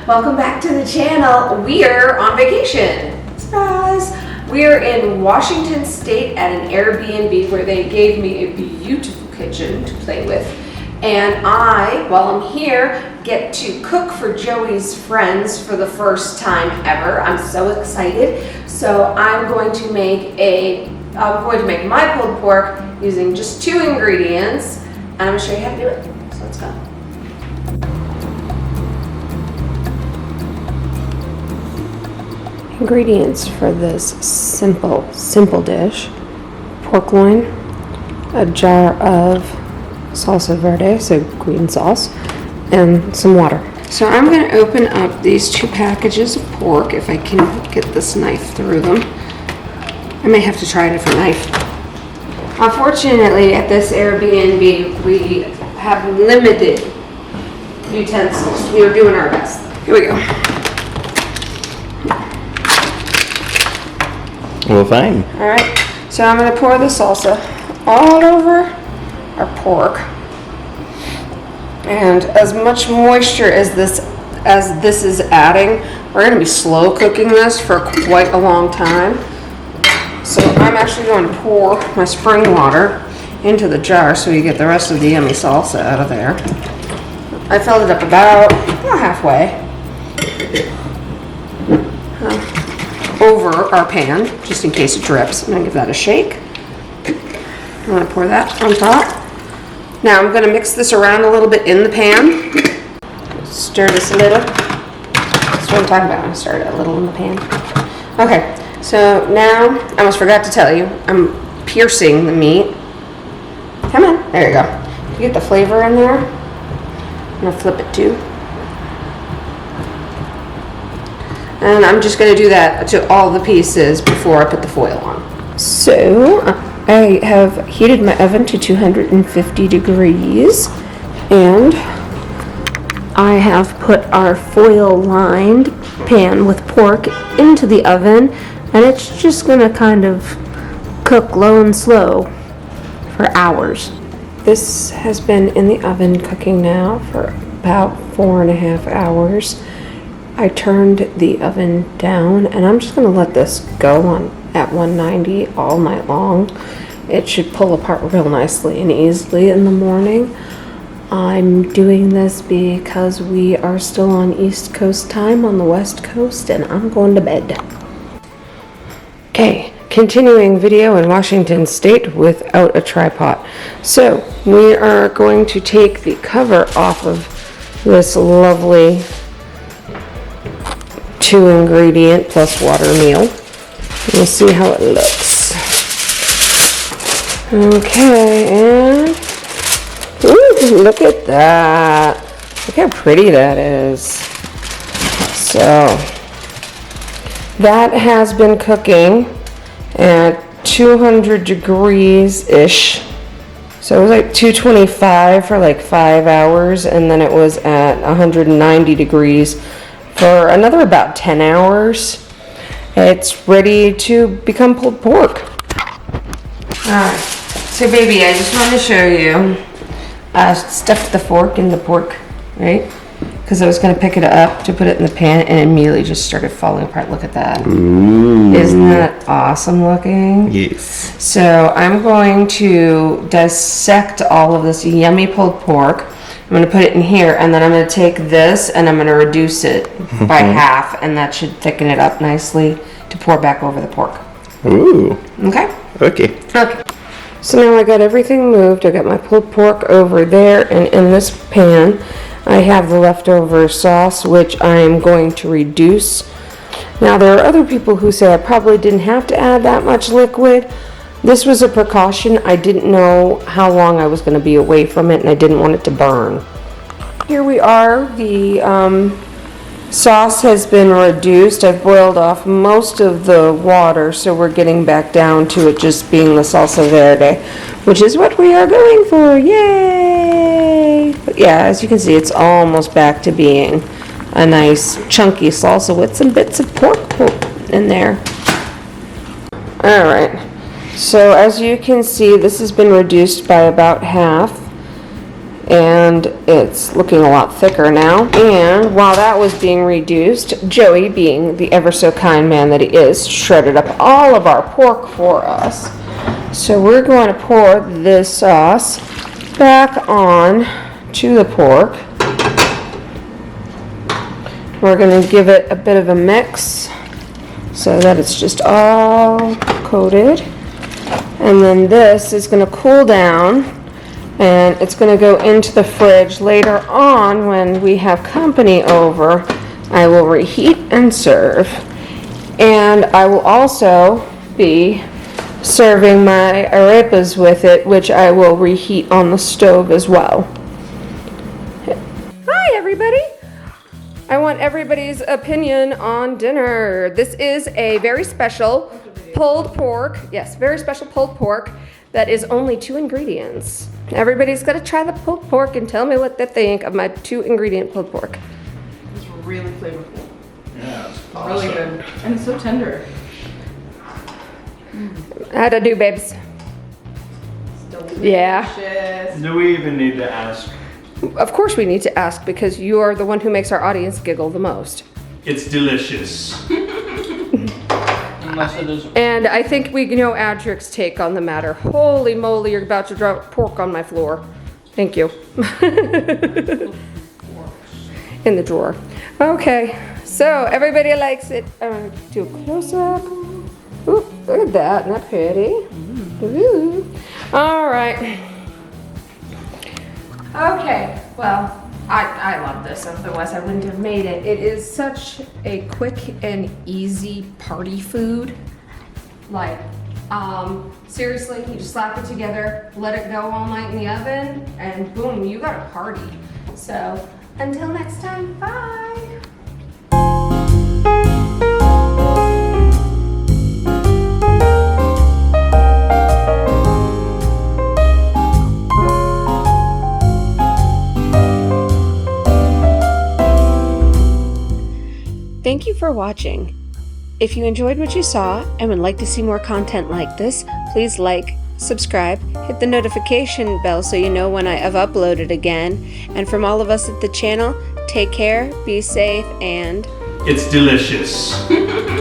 Welcome back to the channel. We're on vacation. Surprise! We're in Washington State at an Airbnb where they gave me a beautiful kitchen to play with. And I, while I'm here, get to cook for Joey's friends for the first time ever. I'm so excited. So I'm going to make my pulled pork using just 2 ingredients. And I'm gonna show you how to do it. So let's go. Ingredients for this simple dish: pork loin, a jar of salsa verde, so green sauce, and some water. So I'm going to open up these 2 packages of pork if I can get this knife through them. I may have to try a different knife. Unfortunately, at this Airbnb, we have limited utensils. We are doing our best. Here we go. Well, fine. All right, so I'm going to pour the salsa all over our pork. And as much moisture as this is adding, we're going to be slow cooking this for quite a long time. So I'm actually going to pour my spring water into the jar so you get the rest of the yummy salsa out of there. I filled it up about halfway over our pan, just in case it drips. I'm going to give that a shake. I'm going to pour that on top. Now I'm going to mix this around a little bit in the pan. Stir this a little. That's what I'm talking about. I'm going to stir it a little in the pan. Okay, so now, I almost forgot to tell you, I'm piercing the meat. Come on, there you go. You get the flavor in there. I'm going to flip it too. And I'm just going to do that to all the pieces before I put the foil on. So I have heated my oven to 250 degrees, and I have put our foil lined pan with pork into the oven, and it's just going to kind of cook low and slow for hours. This has been in the oven cooking now for about 4.5 hours. I turned the oven down, and I'm just going to let this go on at 190 all night long. It should pull apart real nicely and easily in the morning. I'm doing this because we are still on East Coast time on the West Coast, and I'm going to bed. Okay, continuing video in Washington State without a tripod. So we are going to take the cover off of this lovely 2 ingredient plus water meal. We'll see how it looks. Okay, and ooh, look at that. Look how pretty that is. So that has been cooking at 200 degrees-ish. So it was like 225 for like 5 hours, and then it was at 190 degrees for another about 10 hours. It's ready to become pulled pork. Alright, so baby, I just want to show you. I stuffed the fork in the pork, right? Because I was going to pick it up to put it in the pan, and it immediately just started falling apart. Look at that. Ooh. Isn't that awesome looking? Yes. So I'm going to dissect all of this yummy pulled pork. I'm going to put it in here, and then I'm going to take this and I'm going to reduce it by half, and that should thicken it up nicely to pour back over the pork. Ooh. Okay? Okay. Okay. So now I got everything moved. I got my pulled pork over there, and in this pan I have the leftover sauce, which I'm going to reduce. Now there are other people who say I probably didn't have to add that much liquid. This was a precaution. I didn't know how long I was going to be away from it, and I didn't want it to burn. Here we are. The sauce has been reduced. I've boiled off most of the water, so we're getting back down to it just being the salsa verde, which is what we are going for. Yay! But yeah, as you can see, it's almost back to being a nice chunky salsa with some bits of pork in there. All right. So as you can see, this has been reduced by about half. and it's looking a lot thicker now. And while that was being reduced, Joey, being the ever so kind man that he is, shredded up all of our pork for us. So we're going to pour this sauce back on to the pork. We're going to give it a bit of a mix so that it's just all coated. And then this is going to cool down, and it's going to go into the fridge later on when we have company over. I will reheat and serve. And I will also be serving my arepas with it, which I will reheat on the stove as well. Hi, everybody. I want everybody's opinion on dinner. This is a very special pulled pork. Yes, very special pulled pork that is only 2 ingredients. Everybody's got to try the pulled pork and tell me what they think of my 2-ingredient pulled pork. It's really flavorful. Yeah, it's Really good. And it's so tender. How'd I do, babes? Delicious. Yeah. Do we even need to ask? Of course we need to ask, because you are the one who makes our audience giggle the most. It's delicious. Unless it is. And I think we know Adric's take on the matter. Holy moly, you're about to drop pork on my floor. Thank you. In the drawer. Okay, so everybody likes it. I'm gonna do a close up. Ooh, look at that, isn't that pretty? Ooh. All right. Okay, well, I love this, otherwise I wouldn't have made it. It is such a quick and easy party food. Like, seriously, you just slap it together, let it go all night in the oven, and boom, you got a party. So, until next time, bye! Thank you for watching. If you enjoyed what you saw and would like to see more content like this, please like, subscribe, hit the notification bell so you know when I have uploaded again. And from all of us at the channel, take care, be safe, and It's delicious.